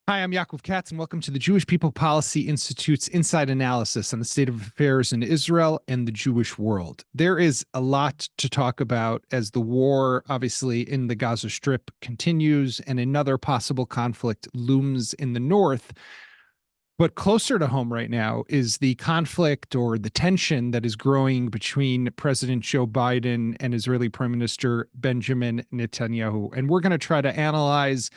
Hi, I'm Yaakov Katz, and welcome to the Jewish People Policy Institute's Inside Analysis on the state of affairs in Israel and the Jewish world. There is a lot to talk about as the war, obviously, in the Gaza Strip continues and another possible conflict looms in the north. But closer to home right now is the conflict or the tension that is growing between President Joe Biden and Israeli Prime Minister Benjamin Netanyahu. And we're going to try to analyze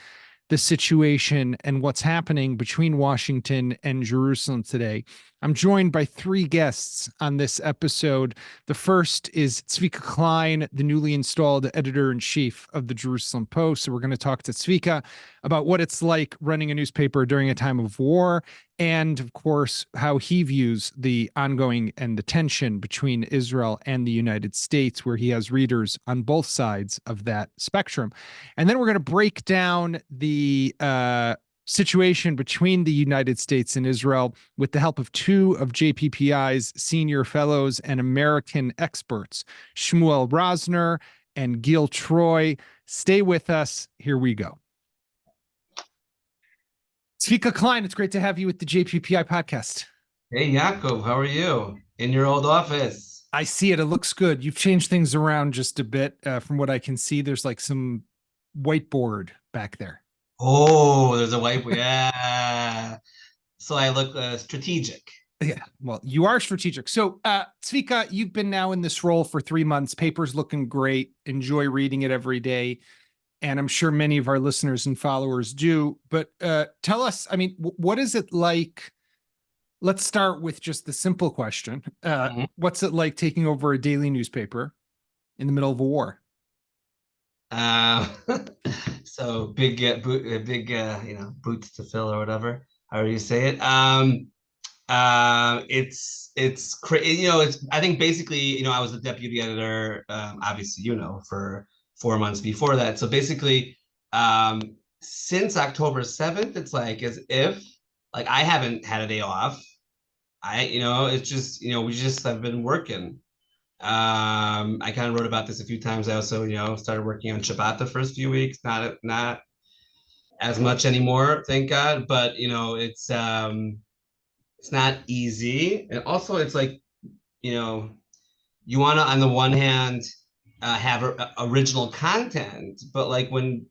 the situation and what's happening between Washington and Jerusalem today. I'm joined by three guests on this episode. The first is Zvika Klein, the newly installed editor-in-chief of the Jerusalem Post. So we're going to talk to Zvika about what it's like running a newspaper during a time of war, and of course, how he views the ongoing and the tension between Israel and the United States, where he has readers on both sides of that spectrum. And then we're going to break down the situation between the United States and Israel with the help of two of JPPI's senior fellows and American experts, Shmuel Rosner and Gil Troy. Stay with us. Here we go. Zvika Klein, it's great to have you with the JPPI podcast. Hey, Yaakov, how are you? In your old office. I see it. It looks good. You've changed things around just a bit. From what I can see, there's like some whiteboard back there. Oh, there's a whiteboard. Yeah. So I look strategic. Yeah, well, you are strategic. So, Zvika, you've been now in this role for 3 months. Paper's looking great. Enjoy reading it every day. And I'm sure many of our listeners and followers do. But tell us, I mean, what is it like? Let's start with just the simple question. What's it like taking over a daily newspaper in the middle of a war? So big, boots to fill or whatever, however you say it. It's crazy. I think basically, I was the deputy editor, obviously, for 4 months before that. So basically, since October 7th, it's like as if like I haven't had a day off. It's just, we just have been working. I kind of wrote about this a few times. I also, started working on Shabbat the first few weeks, not as much anymore, thank God. But it's not easy. And also it's like, you want to, on the one hand, have original content, but like when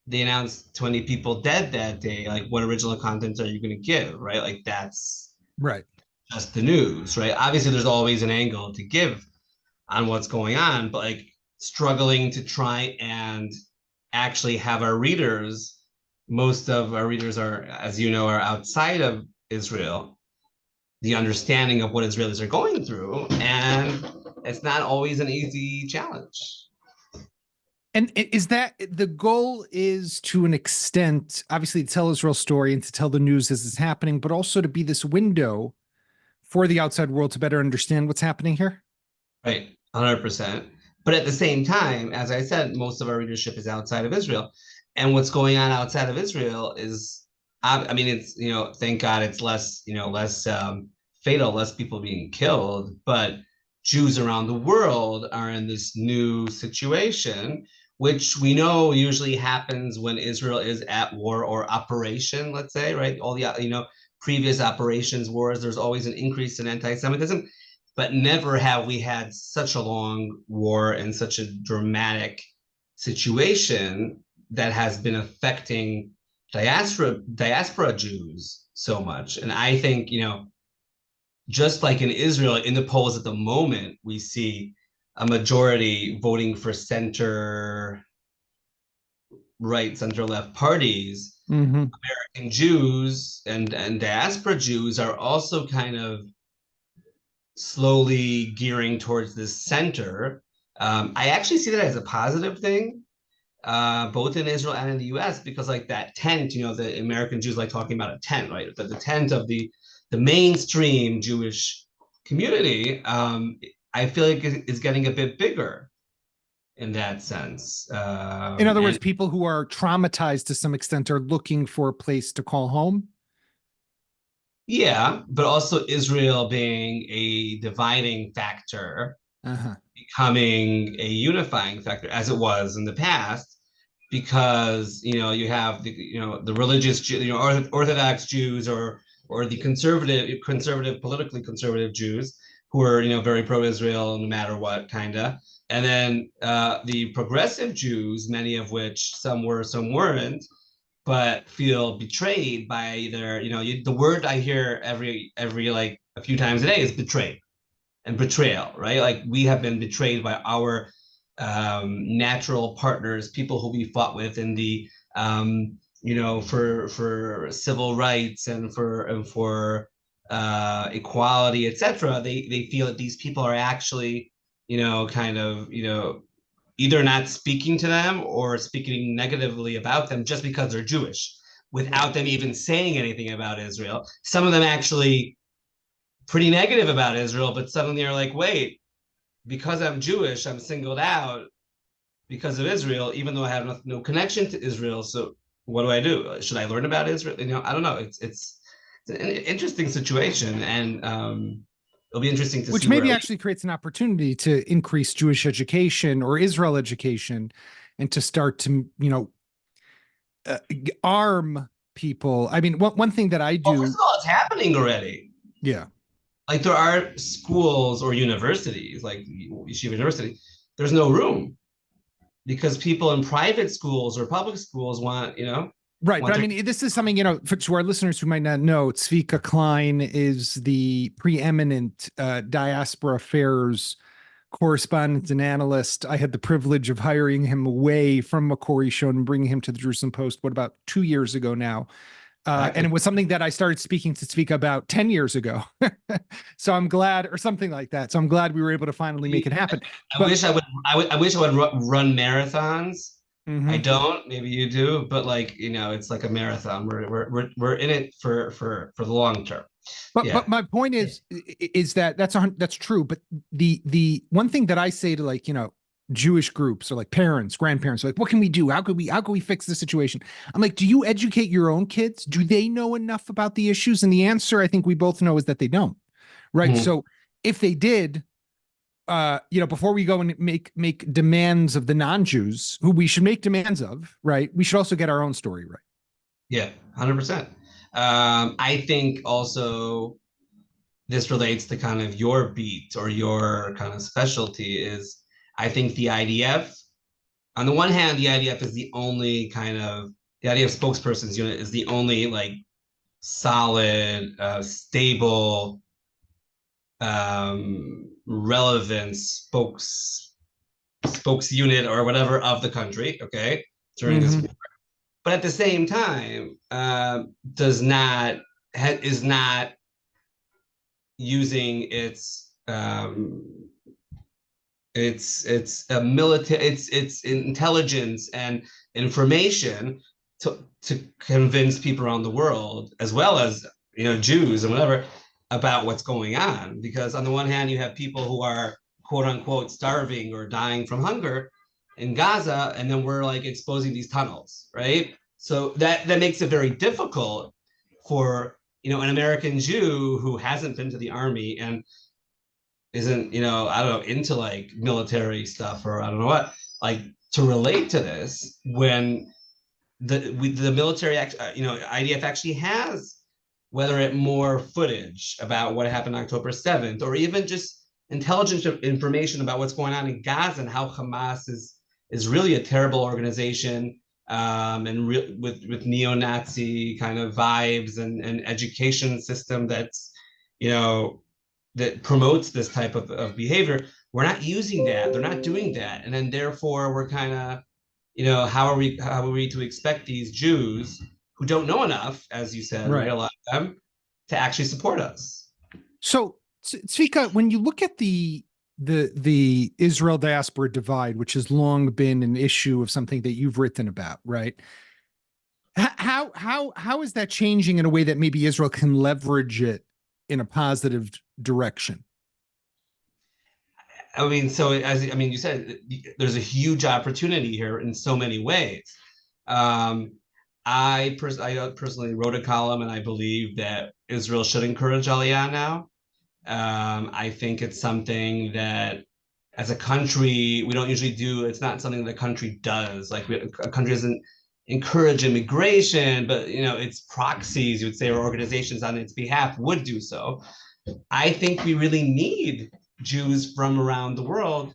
they announced 20 people dead that day, like what original content are you going to give, right? Like that's right, just the news, right? Obviously there's always an angle to give on what's going on, but like struggling to try and actually have our readers, most of our readers are, as you know, are outside of Israel, the understanding of what Israelis are going through, and it's not always an easy challenge. And is that the goal? Is to an extent, obviously, to tell Israel's story and to tell the news as it's happening, but also to be this window for the outside world to better understand what's happening here? Right, 100%. But at the same time, as I said, most of our readership is outside of Israel. And what's going on outside of Israel is, I mean, it's, thank God it's less fatal, less people being killed, but Jews around the world are in this new situation, which we know usually happens when Israel is at war or operation, let's say, right? All the, previous operations, wars, there's always an increase in anti-Semitism, but never have we had such a long war and such a dramatic situation that has been affecting diaspora Jews so much. And I think, just like in Israel, in the polls at the moment, we see a majority voting for center right, center left parties. American Jews and diaspora Jews are also kind of slowly gearing towards this center. I actually see that as a positive thing, both in Israel and in the US, because like that tent, the American Jews like talking about a tent, right? But the tent of the mainstream Jewish community, I feel like is getting a bit bigger in that sense. In other words, people who are traumatized to some extent are looking for a place to call home. Yeah, but also Israel being a dividing factor, becoming a unifying factor, as it was in the past. because you have the religious Orthodox Jews or the conservative politically conservative Jews who are very pro-Israel no matter what kind of, and then the progressive Jews, many of which some were, some weren't, but feel betrayed by either the word I hear every like a few times a day is betrayed and betrayal, right? Like we have been betrayed by our natural partners, people who we fought with in the for civil rights and for equality, etc. They feel that these people are actually either not speaking to them or speaking negatively about them just because they're Jewish, without them even saying anything about Israel. Some of them actually pretty negative about Israel, but suddenly are like, wait, because I'm Jewish, I'm singled out because of Israel, even though I have no connection to Israel. So what do I do? Should I learn about Israel? I don't know. It's an interesting situation, and it'll be interesting to Which see maybe actually creates an opportunity to increase Jewish education or Israel education, and to start to arm people. I mean, one thing that I do. Well, first of all, it's happening already. Yeah. Like there are schools or universities, like Yeshiva University, there's no room because people in private schools or public schools want, Right. But I mean, this is something, to our listeners who might not know, Zvika Klein is the preeminent diaspora affairs correspondent and analyst. I had the privilege of hiring him away from McCory Show and bringing him to the Jerusalem Post, about 2 years ago now? And it was something that I started speaking to Zvika about 10 years ago. So I'm glad, or something like that. So I'm glad we were able to finally make it happen. I wish I would run marathons. Mm-hmm. I don't, maybe you do, but it's like a marathon. We're in it for the long term. But my point is that's true. But the one thing that I say to Jewish groups or like parents, grandparents, like, what can we do? How could we fix the situation? I'm like, do you educate your own kids? Do they know enough about the issues? And the answer, I think we both know, is that they don't. Right. Mm-hmm. So if they did, before we go and make demands of the non-Jews, who we should make demands of, right, we should also get our own story right. Yeah, 100%. I think also this relates to kind of your beat or your kind of specialty is, I think the IDF, on the one hand, the IDF is the only the IDF spokesperson's unit is the only solid, stable, relevant spokes unit or whatever of the country, okay, during this war. But at the same time, is not using its intelligence and information to convince people around the world, as well as Jews and whatever, about what's going on. Because on the one hand, you have people who are quote unquote starving or dying from hunger in Gaza, and then we're exposing these tunnels, right? So that makes it very difficult for an American Jew who hasn't been to the army and isn't I don't know, into military stuff or I don't know what, to relate to this when the military IDF actually has, whether it more footage about what happened October 7th or even just intelligence information about what's going on in Gaza and how Hamas is really a terrible organization, and with neo-Nazi kind of vibes and education system that's that promotes this type of behavior. We're not using that. They're not doing that. And then therefore we're kind of, how are we to expect these Jews who don't know enough, as you said, right, a lot of them, to actually support us? So Zvika, when you look at the Israel diaspora divide, which has long been an issue of something that you've written about, right? How is that changing in a way that maybe Israel can leverage it in a positive direction? I mean, so you said, there's a huge opportunity here in so many ways. I personally wrote a column, and I believe that Israel should encourage Aliyah now. I think it's something that as a country, we don't usually do, it's not something that a country does. Like a country doesn't encourage immigration, but its proxies, you would say, or organizations on its behalf would do so. I think we really need Jews from around the world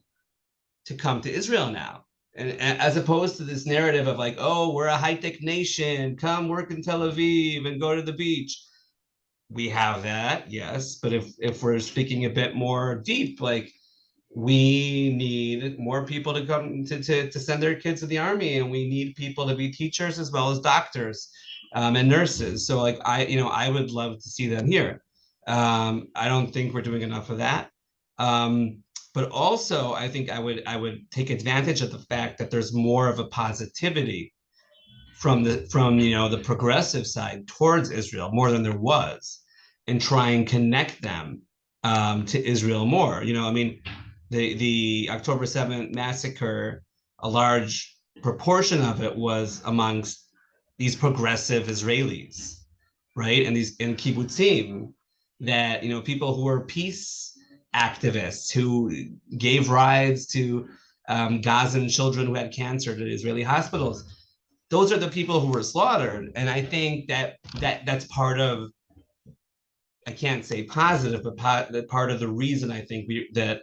to come to Israel now. And as opposed to this narrative of like, oh, we're a high-tech nation, come work in Tel Aviv and go to the beach. We have that, yes. But if we're speaking a bit more deep, like, we need more people to come to send their kids to the army, and we need people to be teachers as well as doctors and nurses. So like I would love to see them here. I don't think we're doing enough of that. But also I think I would take advantage of the fact that there's more of a positivity from the progressive side towards Israel more than there was, and try and connect them to Israel more. I mean, the October 7th massacre, a large proportion of it was amongst these progressive Israelis, right? And these in kibbutzim, that people who were peace activists, who gave rides to Gazan children who had cancer to Israeli hospitals. Those are the people who were slaughtered. And I think that's part of, I can't say positive, but part of the reason I think that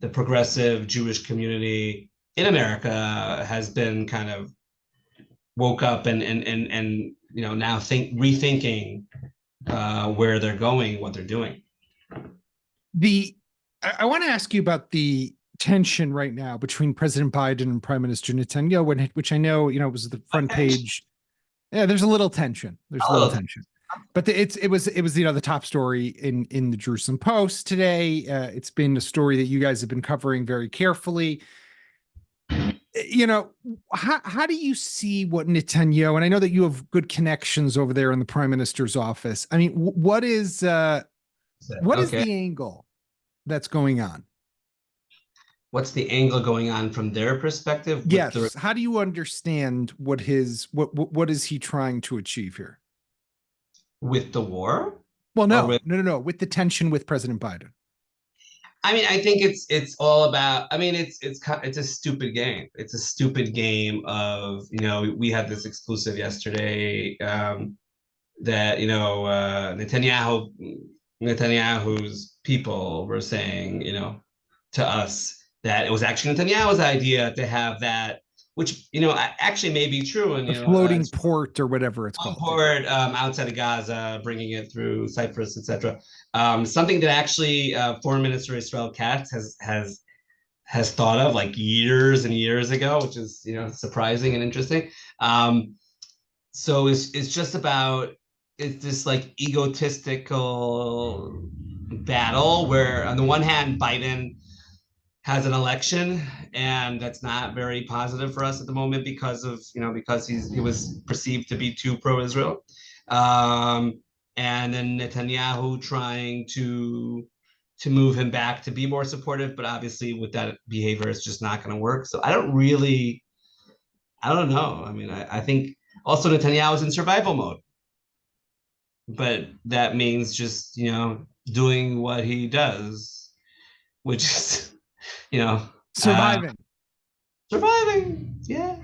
the progressive Jewish community in America has been kind of woke up and now rethinking where they're going, what they're doing. I want to ask you about the tension right now between President Biden and Prime Minister Netanyahu, which I know was the front page. Yeah, there's a little tension. There's a little tension. But it was the top story in the Jerusalem Post today. It's been a story that you guys have been covering very carefully. How do you see what Netanyahu, and I know that you have good connections over there in the Prime Minister's office. I mean, what is the angle that's going on? What's the angle going on from their perspective? Yes. How do you understand what is he trying to achieve here? With the war? Well, no. With the tension with President Biden. I mean, I think it's all about. I mean, it's a stupid game. It's a stupid game of we had this exclusive yesterday that Netanyahu's people were saying to us that it was actually Netanyahu's idea to have that, which actually may be true, and floating port or whatever it's called, port outside of Gaza, bringing it through Cyprus, etc. Something that actually Foreign Minister Israel Katz has thought of like years and years ago, which is surprising and interesting. So it's just about, it's this like egotistical battle where on the one hand Biden has an election, and that's not very positive for us at the moment because of because he was perceived to be too pro-Israel, and then Netanyahu trying to move him back to be more supportive, but obviously with that behavior it's just not going to work. So I don't know. I mean, I think also Netanyahu is in survival mode, but that means just doing what he does, which is surviving. Yeah,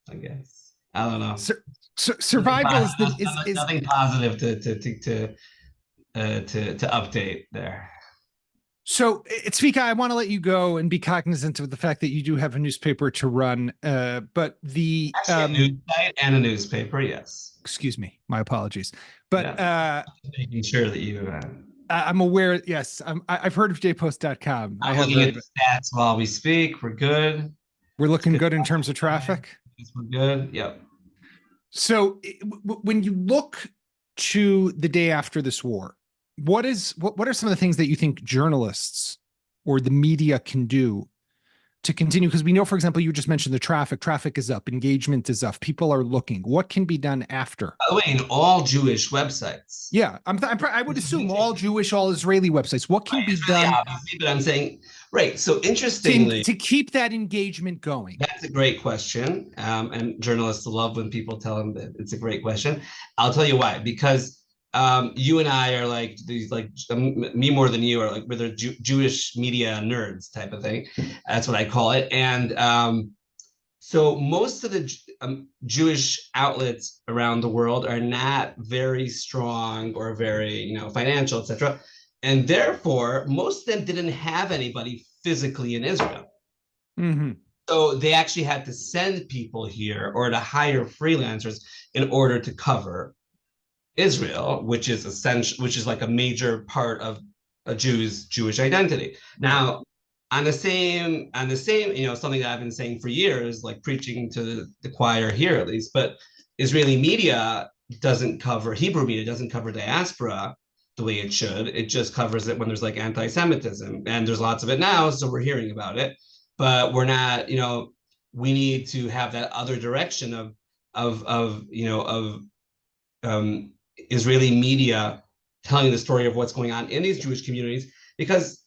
I guess. I don't know. Survival is nothing positive to update there. So Zvika, I want to let you go and be cognizant of the fact that you do have a newspaper to run, but the a news site and a newspaper, yes. Excuse me, my apologies. But making sure that you I'm aware. Yes, I've heard of jpost.com. I'm looking at the stats while we speak. We're good. We're looking good in terms of traffic. We're good. Yep. So when you look to the day after this war, what are some of the things that you think journalists or the media can do to continue? Because we know, for example, you just mentioned the traffic is up, engagement is up, people are looking. What can be done after? By the way, in all Jewish websites. Yeah, I would assume all Jewish, all Israeli websites. What can be done? Obviously, but I'm saying, right. So interestingly, to keep that engagement going. That's a great question, and journalists love when people tell them that it's a great question. I'll tell you why. Because you and I are like these, like me more than you are like we're the Jewish media nerds type of thing. That's what I call it. And so most of the Jewish outlets around the world are not very strong or very, financial, etc. And therefore, most of them didn't have anybody physically in Israel. Mm-hmm. So they actually had to send people here or to hire freelancers in order to cover Israel, which is essential, which is like a major part of a Jew's Jewish identity. Now, on the same, something that I've been saying for years, like preaching to the choir here at least, but Israeli media doesn't cover Hebrew media doesn't cover diaspora the way it should. It just covers it when there's like anti-Semitism, and there's lots of it now, so we're hearing about it, but we're not. We need to have that other direction of Israeli media telling the story of what's going on in these Jewish communities, because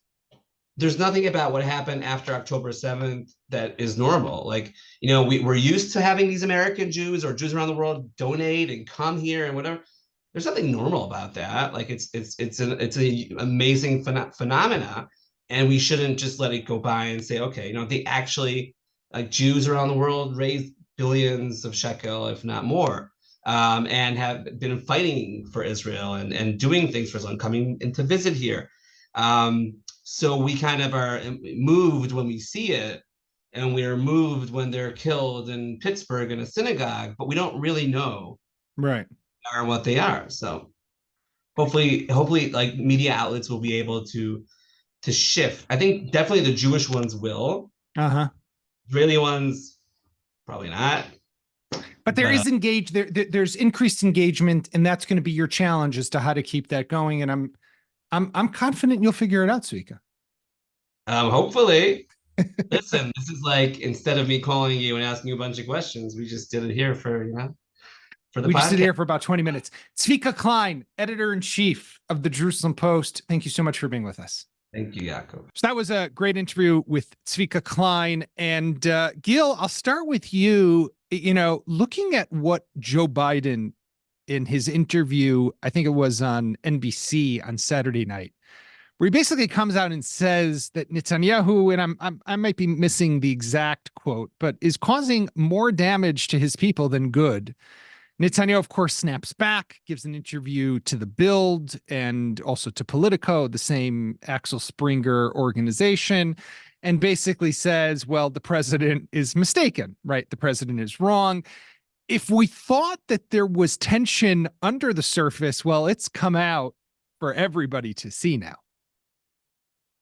there's nothing about what happened after October 7th that is normal. Like, we're used to having these American Jews or Jews around the world donate and come here and whatever. There's nothing normal about that. Like, it's an amazing phenomena, and we shouldn't just let it go by and say, okay, they actually, like, Jews around the world raise billions of shekel, if not more, and have been fighting for Israel and doing things for Israel and coming in to visit here. So we kind of are moved when we see it, and we are moved when they're killed in Pittsburgh in a synagogue, but we don't really know Right. are what they are. So hopefully, like media outlets will be able to shift. I think definitely the Jewish ones will. Uh-huh. Israeli ones probably not. But there is there's increased engagement, and that's going to be your challenge as to how to keep that going. And I'm confident you'll figure it out, Zvika. Hopefully. Listen, this is like, instead of me calling you and asking you a bunch of questions, we just did it here for the We podcast. just did it here for about 20 minutes. Zvika Klein, editor-in-chief of the Jerusalem Post. Thank you so much for being with us. Thank you, Yaakov. So that was a great interview with Zvika Klein. And Gil, I'll start with you. Looking at what Joe Biden in his interview, I think it was on NBC on Saturday night, where he basically comes out and says that Netanyahu, and I might be missing the exact quote, but is causing more damage to his people than good. Netanyahu, of course, snaps back, gives an interview to The Bild and also to Politico, the same Axel Springer organization, and basically says, well, the president is mistaken, right? The president is wrong. If we thought that there was tension under the surface, well, it's come out for everybody to see now.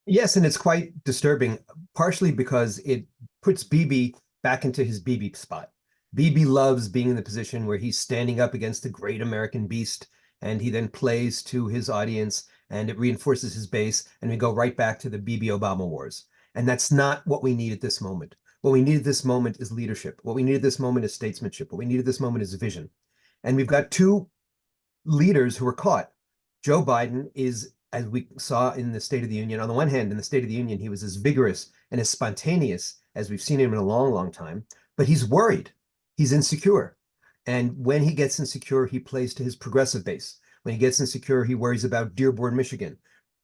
Yes, and it's quite disturbing, partially because it puts Bibi back into his Bibi spot. Bibi loves being in the position where he's standing up against the great American beast, and he then plays to his audience, and it reinforces his base, and we go right back to the Bibi-Obama wars. And that's not what we need at this moment. What we need at this moment is leadership. What we need at this moment is statesmanship. What we need at this moment is vision. And we've got two leaders who are caught. Joe Biden is, as we saw in the State of the Union, on the one hand, in the State of the Union, he was as vigorous and as spontaneous as we've seen him in a long, long time, but he's worried. He's insecure. And when he gets insecure, he plays to his progressive base. When he gets insecure, he worries about Dearborn, Michigan.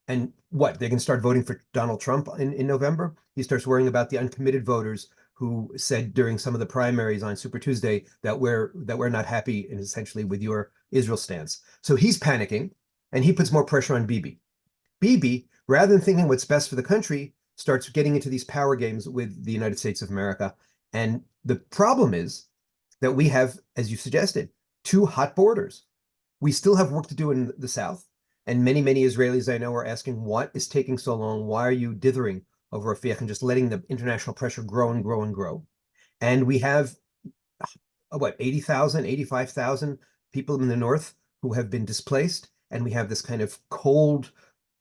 And what, they can start voting for Donald Trump in November? He starts worrying about the uncommitted voters who said during some of the primaries on Super Tuesday that we're not happy, and essentially with your Israel stance. So he's panicking, and he puts more pressure on Bibi. Bibi, rather than thinking what's best for the country, starts getting into these power games with the United States of America. And the problem is that we have, as you suggested, two hot borders. We still have work to do in the South. And many, many Israelis I know are asking, what is taking so long? Why are you dithering over Rafiq and just letting the international pressure grow and grow and grow? And we have, 80,000, 85,000 people in the North who have been displaced. And we have this kind of cold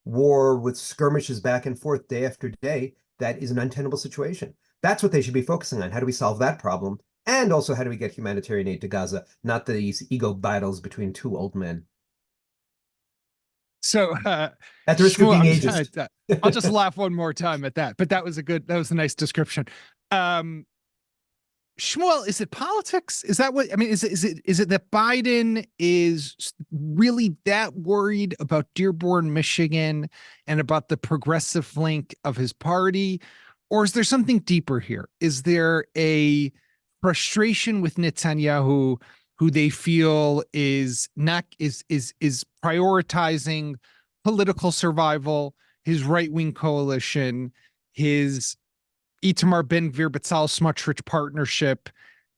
war with skirmishes back and forth day after day. That is an untenable situation. That's what they should be focusing on. How do we solve that problem? And also, how do we get humanitarian aid to Gaza? Not these ego battles between two old men. So at the risk of being ageist, I'll just laugh one more time at that. But that was a nice description. Shmuel, is it politics? Is that what I mean? Is it that Biden is really that worried about Dearborn, Michigan, and about the progressive flank of his party, or is there something deeper here? Is there a frustration with Netanyahu, who they feel is not is prioritizing political survival, his right wing coalition, his Itamar Ben-Gvir Bezalel Smotrich partnership,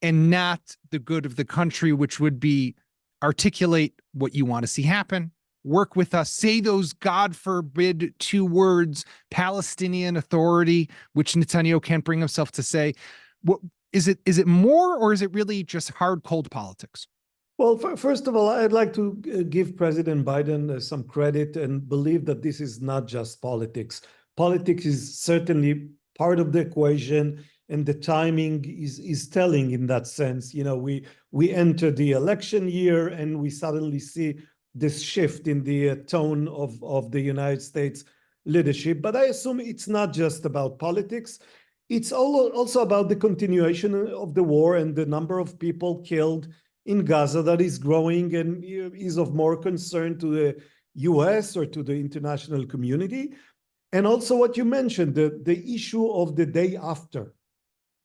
and not the good of the country, which would be articulate what you want to see happen, work with us, say those God forbid two words, Palestinian Authority, which Netanyahu can't bring himself to say. What is it? Is it more, or is it really just hard, cold politics? Well, first of all, I'd like to give President Biden some credit and believe that this is not just politics. Politics is certainly part of the equation, and the timing is telling in that sense. You know, we enter the election year and we suddenly see this shift in the tone of the United States leadership. But I assume it's not just about politics. It's also about the continuation of the war and the number of people killed in Gaza that is growing and is of more concern to the US or to the international community. And also what you mentioned, the issue of the day after,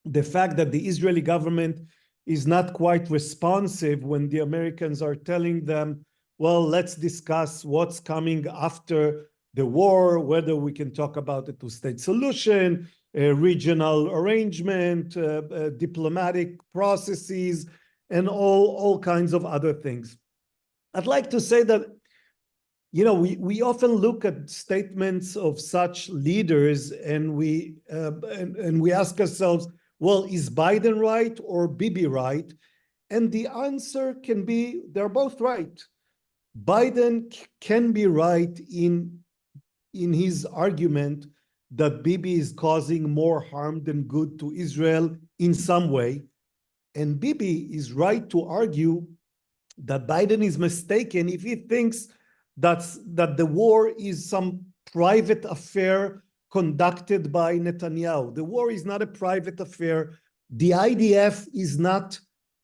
the fact that the Israeli government is not quite responsive when the Americans are telling them, well, let's discuss what's coming after the war, whether we can talk about a two-state solution, a regional arrangement, diplomatic processes, and all kinds of other things. I'd like to say that, you know, we often look at statements of such leaders and we ask ourselves, well, is Biden right or Bibi right? And the answer can be, they're both right. Biden can be right in his argument that Bibi is causing more harm than good to Israel in some way. And Bibi is right to argue that Biden is mistaken if he thinks that the war is some private affair conducted by Netanyahu. The war is not a private affair. The IDF is not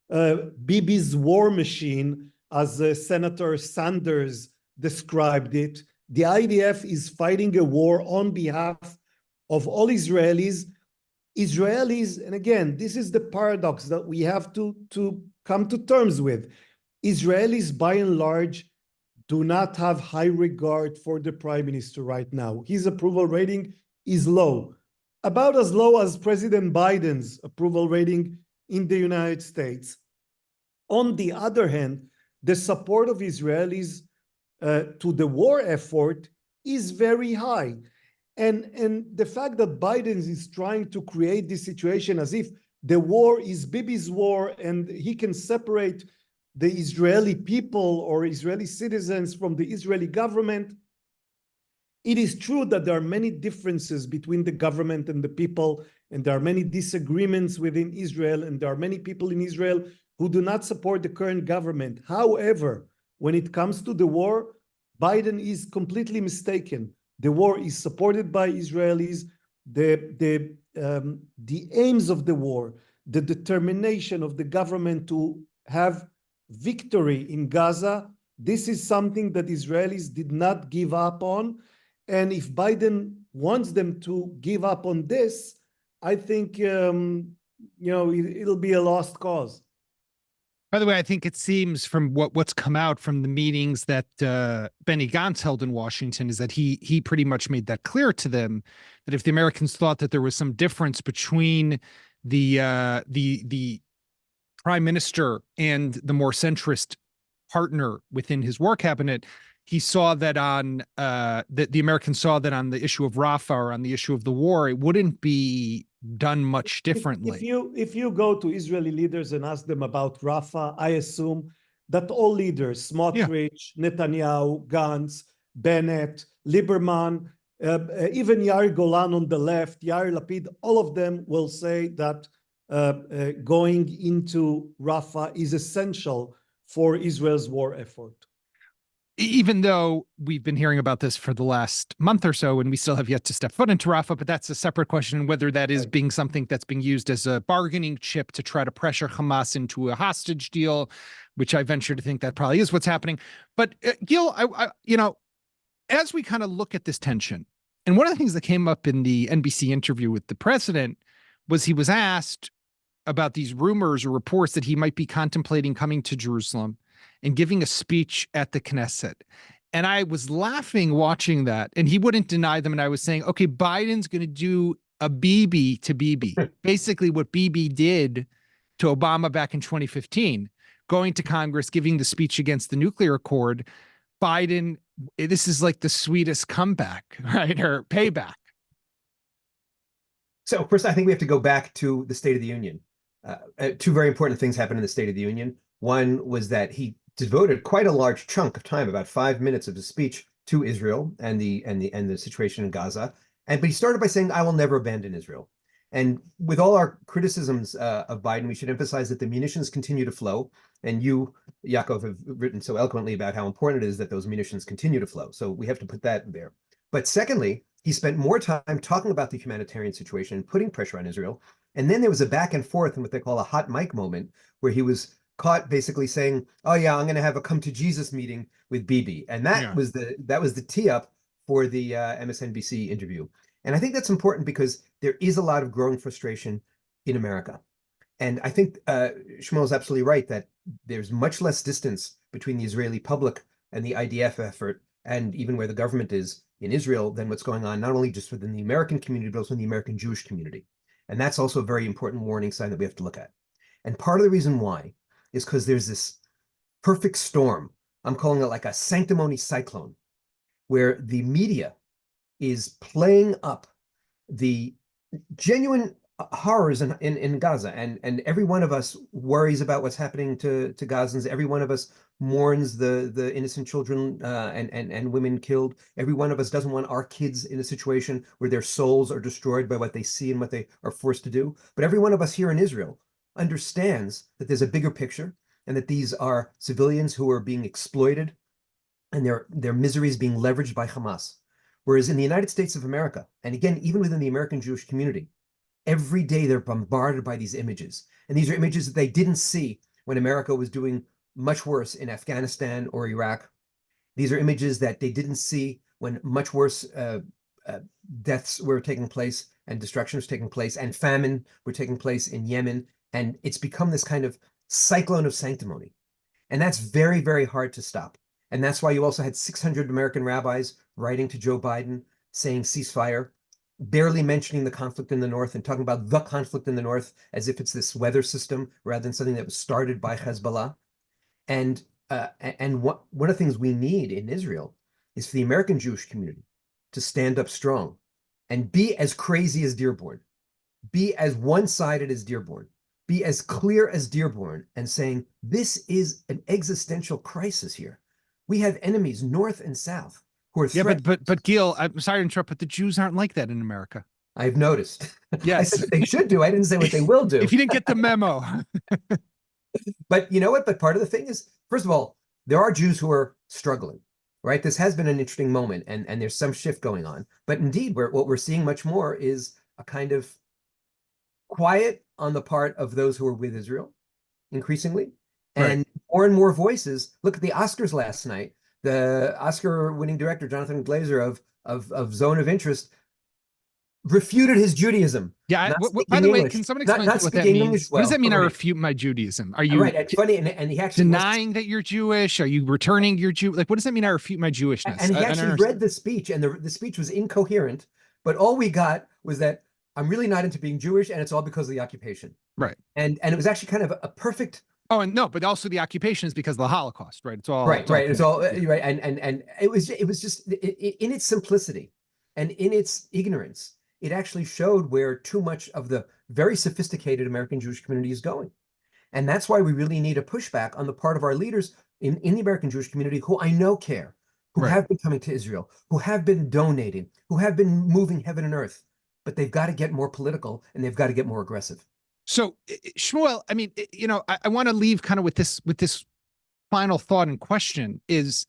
Bibi's war machine, as Senator Sanders described it. The IDF is fighting a war on behalf of all Israelis. Israelis, and again, this is the paradox that we have to come to terms with. Israelis, by and large, do not have high regard for the prime minister right now. His approval rating is low, about as low as President Biden's approval rating in the United States. On the other hand, the support of Israelis to the war effort is very high. And the fact that Biden is trying to create this situation as if the war is Bibi's war and he can separate the Israeli people or Israeli citizens from the Israeli government. It is true that there are many differences between the government and the people, and there are many disagreements within Israel, and there are many people in Israel who do not support the current government. However, when it comes to the war, Biden is completely mistaken. The war is supported by Israelis. The aims of the war, the determination of the government to have victory in Gaza, this is something that Israelis did not give up on. And if Biden wants them to give up on this, I think it'll be a lost cause. By the way, I think it seems from what's come out from the meetings that Benny Gantz held in Washington is that he pretty much made that clear to them, that if the Americans thought that there was some difference between the prime minister and the more centrist partner within his war cabinet, he saw that on that the Americans saw that on the issue of Rafah or on the issue of the war, it wouldn't be done much differently. If you go to Israeli leaders and ask them about Rafah, I assume that all leaders, Smotrich, Netanyahu, Gantz, Bennett, Lieberman, even Yair Golan on the left, Yair Lapid, all of them will say that going into Rafah is essential for Israel's war effort. even though we've been hearing about this for the last month or so, and we still have yet to step foot into Rafah, but that's a separate question, whether that is being something that's being used as a bargaining chip to try to pressure Hamas into a hostage deal, which I venture to think that probably is what's happening. But Gil, as we kind of look at this tension, and one of the things that came up in the NBC interview with the president was he was asked about these rumors or reports that he might be contemplating coming to Jerusalem and giving a speech at the Knesset. And I was laughing watching that, and he wouldn't deny them. And I was saying, okay, Biden's going to do a Bibi to Bibi, basically what Bibi did to Obama back in 2015, going to Congress, giving the speech against the nuclear accord. Biden, this is like the sweetest comeback, right? Or payback. So first, I think we have to go back to the State of the Union. Two very important things happened in the State of the Union. One was that he devoted quite a large chunk of time, about 5 minutes of his speech, to Israel and the situation in Gaza. But he started by saying, "I will never abandon Israel." And with all our criticisms of Biden, we should emphasize that the munitions continue to flow. And you, Yaakov, have written so eloquently about how important it is that those munitions continue to flow. So we have to put that there. But secondly, he spent more time talking about the humanitarian situation and putting pressure on Israel. And then there was a back and forth in what they call a hot mic moment, where he was caught basically saying, "Oh yeah, I'm going to have a come to Jesus meeting with Bibi," and that was the tee up for the MSNBC interview. And I think that's important because there is a lot of growing frustration in America, and I think Shmuel is absolutely right that there's much less distance between the Israeli public and the IDF effort, and even where the government is in Israel, than what's going on not only just within the American community but also in the American Jewish community. And that's also a very important warning sign that we have to look at. And part of the reason why is because there's this perfect storm. I'm calling it like a sanctimony cyclone, where the media is playing up the genuine horrors in Gaza. And every one of us worries about what's happening to Gazans. Every one of us mourns the innocent children and women killed. Every one of us doesn't want our kids in a situation where their souls are destroyed by what they see and what they are forced to do. But every one of us here in Israel understands that there's a bigger picture, and that these are civilians who are being exploited and their miseries being leveraged by Hamas. Whereas in the United States of America, and again, even within the American Jewish community, every day they're bombarded by these images. And these are images that they didn't see when America was doing much worse in Afghanistan or Iraq. These are images that they didn't see when much worse deaths were taking place and destruction was taking place and famine were taking place in Yemen. And it's become this kind of cyclone of sanctimony. And that's very, very hard to stop. And that's why you also had 600 American rabbis writing to Joe Biden saying ceasefire, barely mentioning the conflict in the north and talking about the conflict in the north as if it's this weather system rather than something that was started by Hezbollah. And one of the things we need in Israel is for the American Jewish community to stand up strong and be as crazy as Dearborn, be as one-sided as Dearborn, be as clear as Dearborn, and saying, this is an existential crisis here. We have enemies north and south who are threatened. But Gil, I'm sorry to interrupt, but the Jews aren't like that in America. I've noticed. Yes. I said what they should do. I didn't say what they will do. If you didn't get the memo. But you know what? But part of the thing is, first of all, there are Jews who are struggling, right? This has been an interesting moment, and there's some shift going on. But indeed, what we're seeing much more is a kind of quiet on the part of those who are with Israel, increasingly, and more voices. Look at the Oscars last night. The Oscar-winning director Jonathan Glazer of Zone of Interest refuted his Judaism. Yeah. By the way, can someone explain what that means? What does that mean? I refute my Judaism. Are you right? It's funny, and he actually denying that you're Jewish? Are you returning your Jew? Like, what does that mean? I refute my Jewishness. And he actually read the speech, and the speech was incoherent. But all we got was that I'm really not into being Jewish, and it's all because of the occupation. Right. And it was actually kind of a perfect. Oh, and no, but also the occupation is because of the Holocaust, right? It's all right. It's all right. And it was just in its simplicity and in its ignorance, it actually showed where too much of the very sophisticated American Jewish community is going. And that's why we really need a pushback on the part of our leaders in the American Jewish community, who I know care, who have been coming to Israel, who have been donating, who have been moving heaven and earth. But they've got to get more political, and they've got to get more aggressive. So, Shmuel, I mean, I want to leave kind of with this final thought and question is,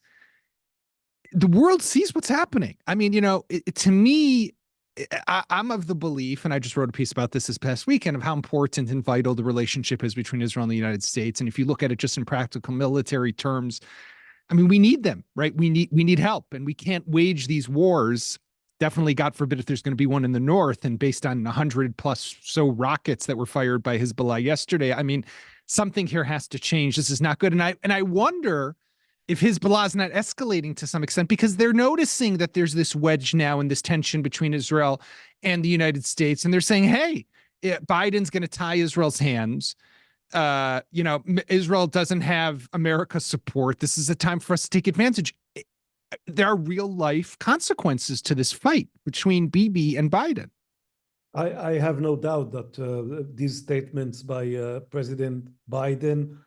the world sees what's happening. I mean, to me, I'm of the belief, and I just wrote a piece about this past weekend, of how important and vital the relationship is between Israel and the United States. And if you look at it just in practical military terms, I mean, we need them, right? We need help, and we can't wage these wars. Definitely, God forbid, if there's going to be one in the north, and based on 100 plus so rockets that were fired by Hezbollah yesterday, I mean, something here has to change. This is not good. And I wonder if Hezbollah is not escalating to some extent, because they're noticing that there's this wedge now and this tension between Israel and the United States. And they're saying, hey, Biden's going to tie Israel's hands. Israel doesn't have America's support. This is a time for us to take advantage. There are real life consequences to this fight between Bibi and Biden. I have no doubt that these statements by President Biden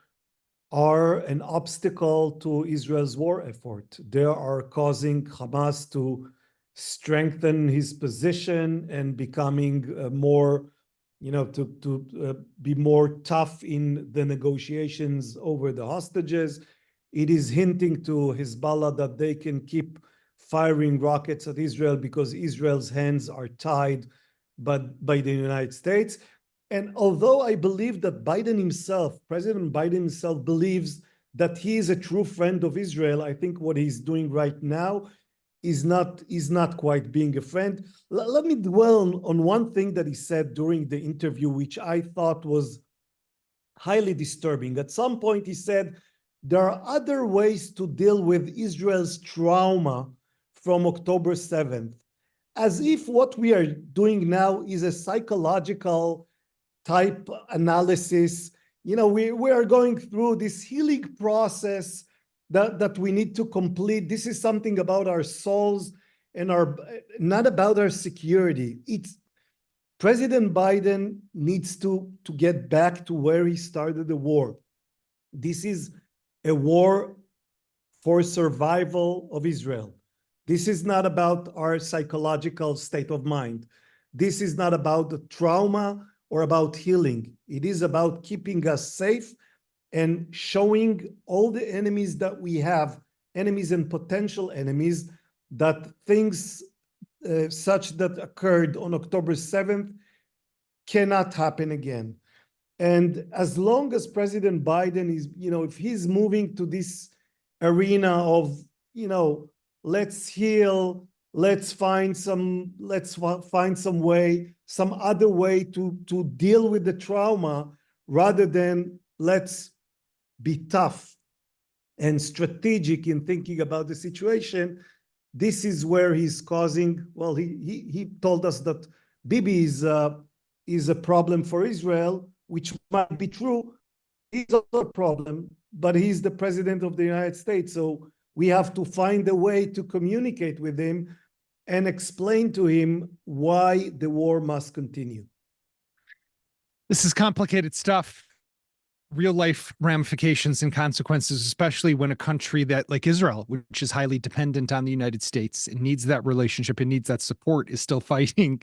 are an obstacle to Israel's war effort. They are causing Hamas to strengthen his position and becoming more, to be more tough in the negotiations over the hostages. It is hinting to Hezbollah that they can keep firing rockets at Israel because Israel's hands are tied by the United States. And although I believe that President Biden himself believes that he is a true friend of Israel, I think what he's doing right now is not quite being a friend. Let me dwell on one thing that he said during the interview, which I thought was highly disturbing. At some point, he said, there are other ways to deal with Israel's trauma from October 7th, as if what we are doing now is a psychological type analysis. We are going through this healing process that we need to complete. This is something about our souls and not about our security. It's President Biden needs to get back to where he started the war. This is a war for survival of Israel. This is not about our psychological state of mind. This is not about the trauma or about healing. It is about keeping us safe and showing all the enemies that we have, enemies and potential enemies, that things such that occurred on October 7th cannot happen again. And as long as President Biden is, if he's moving to this arena of, let's heal, let's find some way, some other way to deal with the trauma, rather than let's be tough and strategic in thinking about the situation, this is where he's causing, well, he told us that Bibi is a problem for Israel, which might be true. He's also a problem, but he's the president of the United States. So we have to find a way to communicate with him and explain to him why the war must continue. This is complicated stuff. Real life ramifications and consequences, especially when a country that, like Israel, which is highly dependent on the United States and needs that relationship and needs that support, is still fighting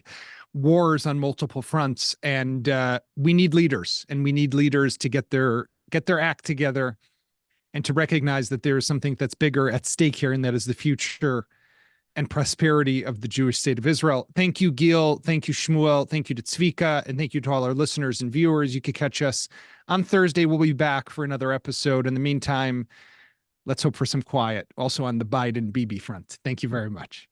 wars on multiple fronts. And we need leaders, and we need leaders to get their act together and to recognize that there is something that's bigger at stake here, and that is the future and prosperity of the Jewish state of Israel. Thank you, Gil. Thank you, Shmuel. Thank you to Zvika. And thank you to all our listeners and viewers. You can catch us on Thursday. We'll be back for another episode. In the meantime, let's hope for some quiet also on the Biden-Bibi front. Thank you very much.